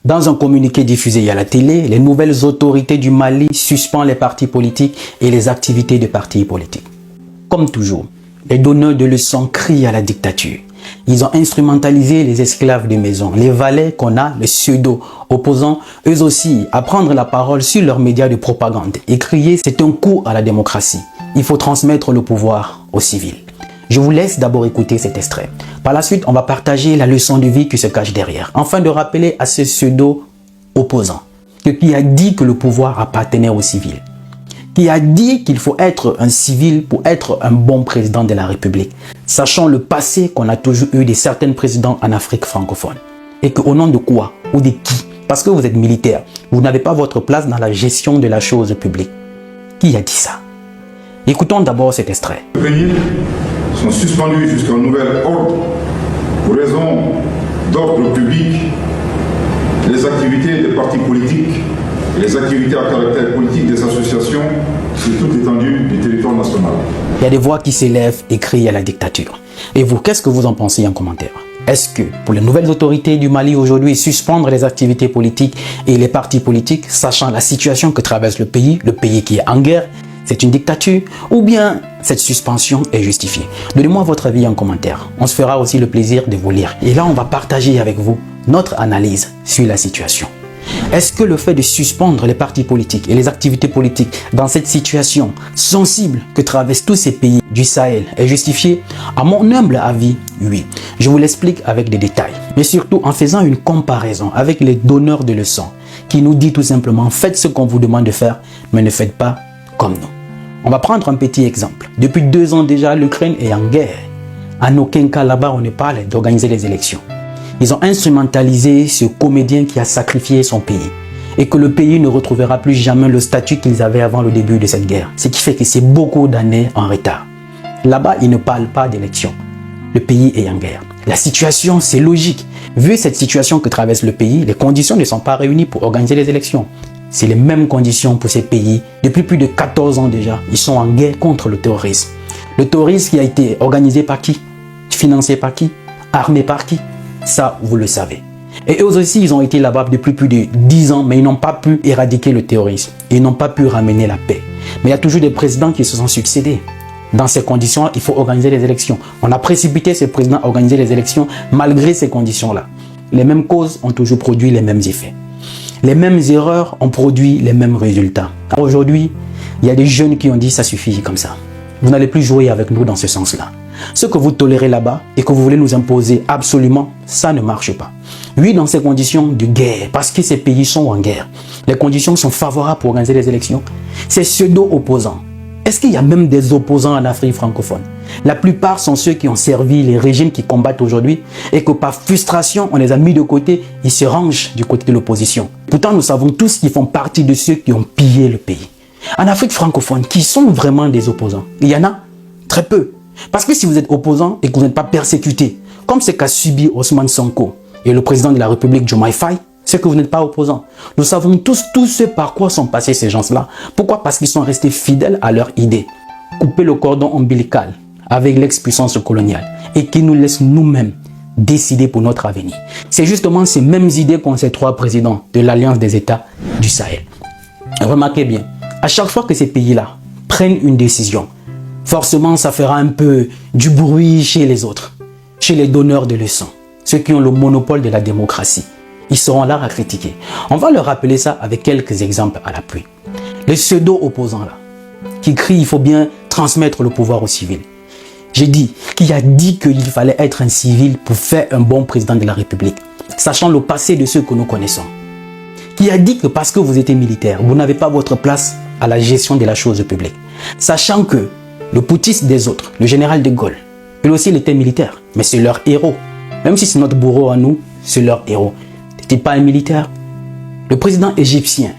Dans un communiqué diffusé à la télé, les nouvelles autorités du Mali suspendent les partis politiques et les activités des partis politiques. Comme toujours, les donneurs de leçons crient à la dictature. Ils ont instrumentalisé les esclaves de maison, les valets qu'on a, les pseudo-opposants, eux aussi, à prendre la parole sur leurs médias de propagande et crier « c'est un coup à la démocratie, il faut transmettre le pouvoir aux civils ». Je vous laisse d'abord écouter cet extrait. Par la suite, on va partager la leçon de vie qui se cache derrière, afin de rappeler à ces pseudo-opposants qui a dit que le pouvoir appartenait aux civils, qui a dit qu'il faut être un civil pour être un bon président de la République, sachant le passé qu'on a toujours eu de certains présidents en Afrique francophone. Et qu'au nom de quoi ou de qui? Parce que vous êtes militaire, vous n'avez pas votre place dans la gestion de la chose publique. Qui a dit ça? Écoutons d'abord cet extrait. Les pays sont suspendus jusqu'à un nouvel ordre pour raison d'ordre public. Les activités des partis politiques et les activités à caractère politique des associations sur toute l'étendue du territoire national. Il y a des voix qui s'élèvent et crient à la dictature. Et vous, qu'est-ce que vous en pensez en commentaire? Est-ce que pour les nouvelles autorités du Mali aujourd'hui, suspendre les activités politiques et les partis politiques, sachant la situation que traverse le pays qui est en guerre, c'est une dictature, ou bien cette suspension est justifiée? Donnez-moi votre avis en commentaire. On se fera aussi le plaisir de vous lire. Et là, on va partager avec vous notre analyse sur la situation. Est-ce que le fait de suspendre les partis politiques et les activités politiques dans cette situation sensible que traversent tous ces pays du Sahel est justifié? À mon humble avis, oui. Je vous l'explique avec des détails, mais surtout en faisant une comparaison avec les donneurs de leçons qui nous dit tout simplement « faites ce qu'on vous demande de faire, mais ne faites pas comme nous ». On va prendre un petit exemple. Depuis 2 ans déjà, l'Ukraine est en guerre. En aucun cas là-bas, on ne parle d'organiser les élections. Ils ont instrumentalisé ce comédien qui a sacrifié son pays et que le pays ne retrouvera plus jamais le statut qu'ils avaient avant le début de cette guerre. Ce qui fait que c'est beaucoup d'années en retard. Là-bas, ils ne parlent pas d'élections. Le pays est en guerre. La situation, c'est logique. Vu cette situation que traverse le pays, les conditions ne sont pas réunies pour organiser les élections. C'est les mêmes conditions pour ces pays. Depuis plus de 14 ans déjà, ils sont en guerre contre le terrorisme. Le terrorisme qui a été organisé par qui? Financé par qui? Armé par qui? Ça, vous le savez. Et eux aussi, ils ont été là-bas depuis plus de 10 ans, mais ils n'ont pas pu éradiquer le terrorisme. Ils n'ont pas pu ramener la paix. Mais il y a toujours des présidents qui se sont succédés. Dans ces conditions, il faut organiser les élections. On a précipité ces présidents à organiser les élections malgré ces conditions-là. Les mêmes causes ont toujours produit les mêmes effets. Les mêmes erreurs ont produit les mêmes résultats. Aujourd'hui, il y a des jeunes qui ont dit ça suffit comme ça. Vous n'allez plus jouer avec nous dans ce sens-là. Ce que vous tolérez là-bas et que vous voulez nous imposer absolument, ça ne marche pas. Oui, dans ces conditions de guerre, parce que ces pays sont en guerre, les conditions sont favorables pour organiser les élections. Ces pseudo-opposants, est-ce qu'il y a même des opposants en Afrique francophone? La plupart sont ceux qui ont servi les régimes qui combattent aujourd'hui et que par frustration, on les a mis de côté, ils se rangent du côté de l'opposition. Pourtant, nous savons tous qu'ils font partie de ceux qui ont pillé le pays. En Afrique francophone, qui sont vraiment des opposants? Il y en a très peu. Parce que si vous êtes opposant et que vous n'êtes pas persécuté, comme ce qu'a subi Ousmane Sonko et le président de la République, Diomaye Faye, c'est que vous n'êtes pas opposant. Nous savons tous ce par quoi sont passés ces gens-là. Pourquoi? Parce qu'ils sont restés fidèles à leur idée. Couper le cordon ombilical avec l'ex-puissance coloniale et qui nous laisse nous-mêmes décider pour notre avenir. C'est justement ces mêmes idées qu'ont ces 3 présidents de l'Alliance des États du Sahel. Remarquez bien, à chaque fois que ces pays-là prennent une décision, forcément ça fera un peu du bruit chez les autres, chez les donneurs de leçons, ceux qui ont le monopole de la démocratie. Ils seront là à critiquer. On va leur rappeler ça avec quelques exemples à l'appui. Les pseudo-opposants là, qui crient il faut bien transmettre le pouvoir aux civils. J'ai dit qui a dit qu'il fallait être un civil pour faire un bon président de la République, sachant le passé de ceux que nous connaissons. Qui a dit que parce que vous êtes militaire, vous n'avez pas votre place à la gestion de la chose publique. Sachant que le putschiste des autres, le général de Gaulle, lui aussi il était militaire, mais c'est leur héros. Même si c'est notre bourreau à nous, c'est leur héros. N'était pas un militaire. Le président égyptien,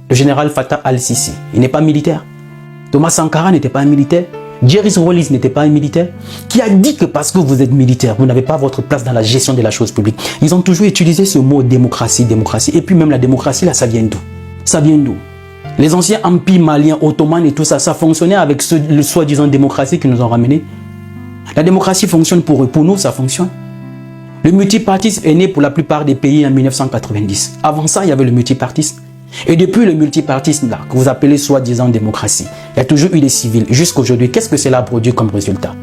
le général Fattah al-Sisi, il n'est pas militaire. Thomas Sankara n'était pas un militaire. Jerry Rawlings n'était pas un militaire. Qui a dit que parce que vous êtes militaire, vous n'avez pas votre place dans la gestion de la chose publique? Ils ont toujours utilisé ce mot démocratie, démocratie. Et puis même la démocratie, là, ça vient d'où? Ça vient d'où? Les anciens empires maliens, ottomans et tout ça, ça fonctionnait avec le soi-disant démocratie qu'ils nous ont ramené. La démocratie fonctionne pour eux. Pour nous, ça fonctionne. Le multipartisme est né pour la plupart des pays en 1990. Avant ça, il y avait le multipartisme. Et depuis le multipartisme là, que vous appelez soi-disant démocratie, il y a toujours eu des civils. Jusqu'aujourd'hui, qu'est-ce que cela a produit comme résultat?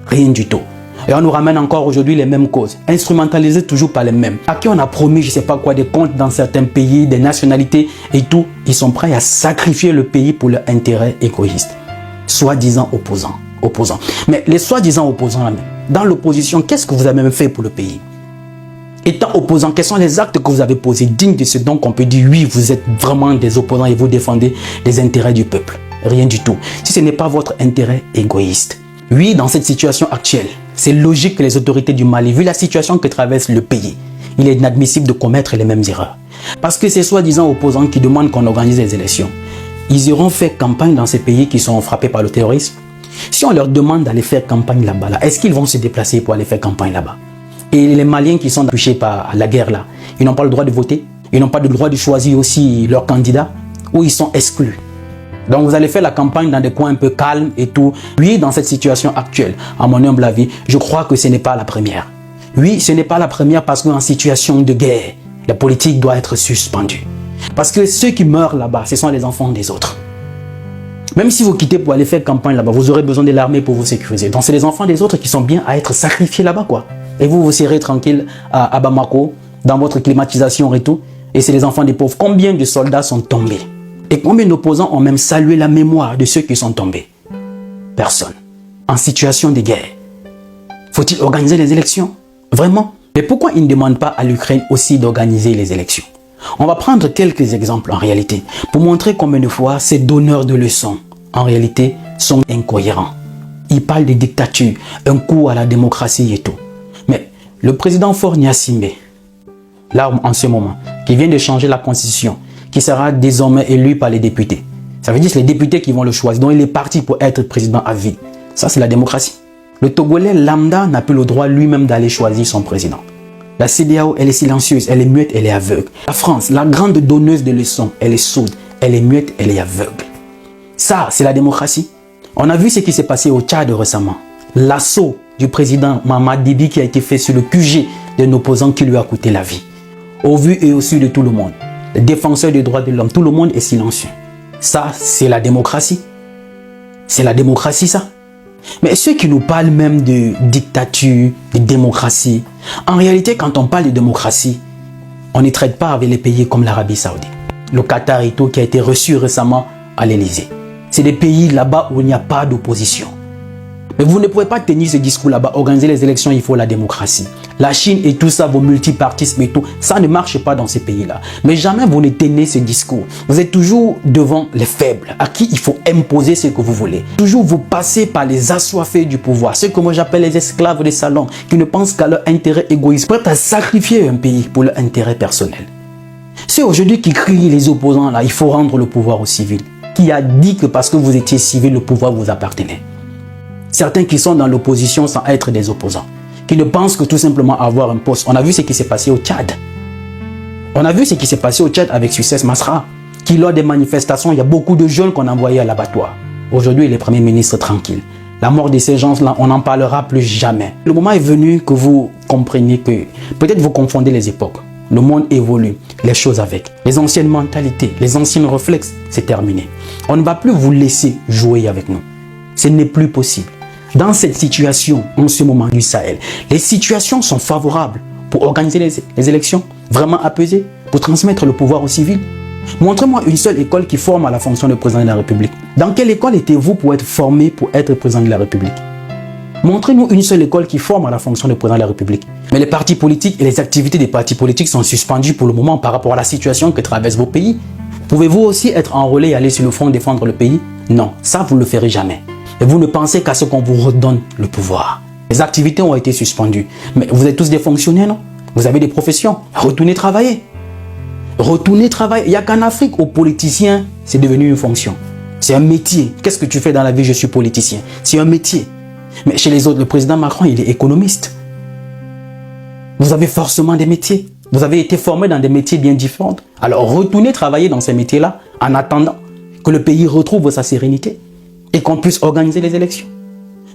Rien du tout. Et on nous ramène encore aujourd'hui les mêmes causes, instrumentalisées toujours par les mêmes. À qui on a promis, je ne sais pas quoi, des comptes dans certains pays, des nationalités et tout. Ils sont prêts à sacrifier le pays pour leur intérêt égoïste. Soi-disant opposants. Mais les soi-disant opposants, dans l'opposition, qu'est-ce que vous avez même fait pour le pays? Étant opposant, quels sont les actes que vous avez posés dignes de ce dont on peut dire oui, vous êtes vraiment des opposants et vous défendez les intérêts du peuple? Rien du tout. Si ce n'est pas votre intérêt égoïste. Oui, dans cette situation actuelle, c'est logique que les autorités du Mali, vu la situation que traverse le pays, il est inadmissible de commettre les mêmes erreurs. Parce que ces soi-disant opposants qui demandent qu'on organise les élections, ils iront faire campagne dans ces pays qui sont frappés par le terrorisme. Si on leur demande d'aller faire campagne là-bas, est-ce qu'ils vont se déplacer pour aller faire campagne là-bas? Et les Maliens qui sont touchés par la guerre là, ils n'ont pas le droit de voter, ils n'ont pas le droit de choisir aussi leur candidat, ou ils sont exclus. Donc vous allez faire la campagne dans des coins un peu calmes et tout. Oui, dans cette situation actuelle, à mon humble avis, je crois que ce n'est pas la première. Oui, ce n'est pas la première parce qu'en situation de guerre, la politique doit être suspendue. Parce que ceux qui meurent là-bas, ce sont les enfants des autres. Même si vous quittez pour aller faire campagne là-bas, vous aurez besoin de l'armée pour vous sécuriser. Donc c'est les enfants des autres qui sont bien à être sacrifiés là-bas, quoi. Et vous serez tranquille à Bamako, dans votre climatisation et tout. Et c'est les enfants des pauvres. Combien de soldats sont tombés? Et combien d'opposants ont même salué la mémoire de ceux qui sont tombés? Personne. En situation de guerre. Faut-il organiser les élections? Vraiment? Mais pourquoi ils ne demandent pas à l'Ukraine aussi d'organiser les élections? On va prendre quelques exemples en réalité pour montrer combien de fois ces donneurs de leçons en réalité sont incohérents. Ils parlent de dictature, un coup à la démocratie et tout. Mais le président Faure Gnassingbé, là en ce moment, qui vient de changer la constitution, qui sera désormais élu par les députés. Ça veut dire que c'est les députés qui vont le choisir. Donc il est parti pour être président à vie. Ça c'est la démocratie. Le Togolais lambda n'a plus le droit lui-même d'aller choisir son président. La CEDEAO, elle est silencieuse, elle est muette, elle est aveugle. La France, la grande donneuse de leçons, elle est sourde, elle est muette, elle est aveugle. Ça, c'est la démocratie. On a vu ce qui s'est passé au Tchad récemment. L'assaut du président Mahamat Déby qui a été fait sur le QG d'un opposant qui lui a coûté la vie. Au vu et au su de tout le monde. Les défenseurs des droits de l'homme, tout le monde est silencieux. Ça, c'est la démocratie. C'est la démocratie, ça. Mais ceux qui nous parlent même de dictature, de démocratie, en réalité, quand on parle de démocratie, on ne traite pas avec les pays comme l'Arabie Saoudite, le Qatar et tout, qui a été reçu récemment à l'Élysée. C'est des pays là-bas où il n'y a pas d'opposition. Mais vous ne pouvez pas tenir ce discours là-bas. Organiser les élections, il faut la démocratie. La Chine et tout ça, vos multipartismes et tout, ça ne marche pas dans ces pays-là. Mais jamais vous ne tenez ce discours. Vous êtes toujours devant les faibles, à qui il faut imposer ce que vous voulez. Toujours vous passez par les assoiffés du pouvoir, ceux que moi j'appelle les esclaves des salons, qui ne pensent qu'à leur intérêt égoïste, prêts à sacrifier un pays pour leur intérêt personnel. C'est aujourd'hui qui crient les opposants là, il faut rendre le pouvoir aux civils. Qui a dit que parce que vous étiez civil, le pouvoir vous appartenait? Certains qui sont dans l'opposition sans être des opposants, qui ne pensent que tout simplement avoir un poste. On a vu ce qui s'est passé au Tchad. On a vu ce qui s'est passé au Tchad avec Succès Masra, qui lors des manifestations, il y a beaucoup de jeunes qu'on a envoyés à l'abattoir. Aujourd'hui, il est Premier ministre tranquille. La mort de ces gens-là, on n'en parlera plus jamais. Le moment est venu que vous compreniez que peut-être vous confondez les époques. Le monde évolue, les choses avec. Les anciennes mentalités, les anciens réflexes, c'est terminé. On ne va plus vous laisser jouer avec nous. Ce n'est plus possible. Dans cette situation, en ce moment du Sahel, les situations sont favorables pour organiser les élections, vraiment apaisées, pour transmettre le pouvoir aux civils. Montrez-moi une seule école qui forme à la fonction de président de la République. Dans quelle école étiez-vous pour être formé pour être président de la République? Montrez-nous une seule école qui forme à la fonction de président de la République. Mais les partis politiques et les activités des partis politiques sont suspendues pour le moment par rapport à la situation que traversent vos pays. Pouvez-vous aussi être enrôlé et aller sur le front défendre le pays? Non, ça vous ne le ferez jamais. Et vous ne pensez qu'à ce qu'on vous redonne le pouvoir. Les activités ont été suspendues. Mais vous êtes tous des fonctionnaires, non? Vous avez des professions. Retournez travailler. Retournez travailler. Il n'y a qu'en Afrique, aux politiciens, c'est devenu une fonction. C'est un métier. Qu'est-ce que tu fais dans la vie? Je suis politicien. C'est un métier. Mais chez les autres, le président Macron, il est économiste. Vous avez forcément des métiers. Vous avez été formé dans des métiers bien différents. Alors retournez travailler dans ces métiers-là en attendant que le pays retrouve sa sérénité et qu'on puisse organiser les élections.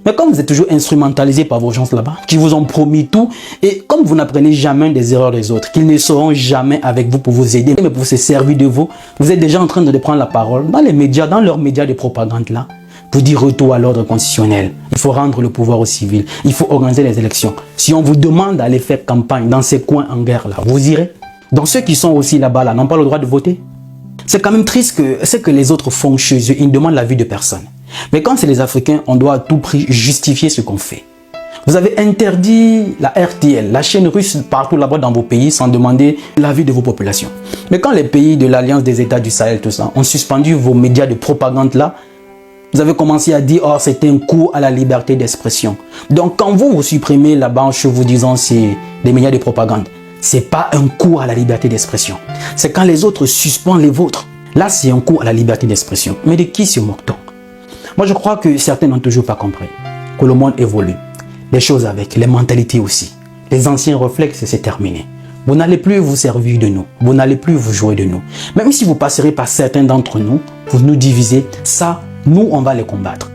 Mais comme vous êtes toujours instrumentalisé par vos gens là-bas, qui vous ont promis tout, et comme vous n'apprenez jamais des erreurs des autres, qu'ils ne seront jamais avec vous pour vous aider, mais pour se servir de vous, vous êtes déjà en train de prendre la parole dans les médias, dans leurs médias de propagande là, pour dire retour à l'ordre constitutionnel. Il faut rendre le pouvoir aux civils, il faut organiser les élections. Si on vous demande d'aller faire campagne dans ces coins en guerre là, vous irez. Donc ceux qui sont aussi là-bas là, n'ont pas le droit de voter. C'est quand même triste que ce que les autres font chez eux, ils ne demandent l'avis de personne. Mais quand c'est les Africains, on doit à tout prix justifier ce qu'on fait. Vous avez interdit la RTL, la chaîne russe partout là-bas dans vos pays sans demander l'avis de vos populations. Mais quand les pays de l'Alliance des États du Sahel, tout ça, ont suspendu vos médias de propagande là, vous avez commencé à dire « Oh, c'est un coup à la liberté d'expression ». Donc quand vous supprimez la banche vous disant c'est des médias de propagande, c'est pas un coup à la liberté d'expression. C'est quand les autres suspendent les vôtres. Là, c'est un coup à la liberté d'expression. Mais de qui se moque-t-on? Moi, je crois que certains n'ont toujours pas compris que le monde évolue. Les choses avec, les mentalités aussi. Les anciens réflexes, c'est terminé. Vous n'allez plus vous servir de nous. Vous n'allez plus vous jouer de nous. Même si vous passerez par certains d'entre nous, pour nous diviser, ça, nous, on va les combattre.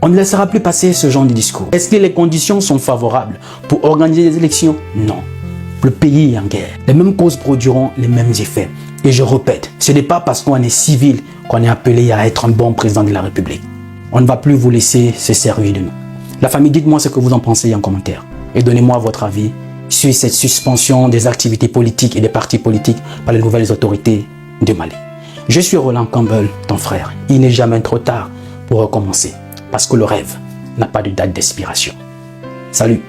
On ne laissera plus passer ce genre de discours. Est-ce que les conditions sont favorables pour organiser des élections? Non. Le pays est en guerre. Les mêmes causes produiront les mêmes effets. Et je répète, ce n'est pas parce qu'on est civil qu'on est appelé à être un bon président de la République. On ne va plus vous laisser se servir de nous. La famille, dites-moi ce que vous en pensez en commentaire. Et donnez-moi votre avis sur cette suspension des activités politiques et des partis politiques par les nouvelles autorités de Mali. Je suis Roland Campbell, ton frère. Il n'est jamais trop tard pour recommencer. Parce que le rêve n'a pas de date d'expiration. Salut!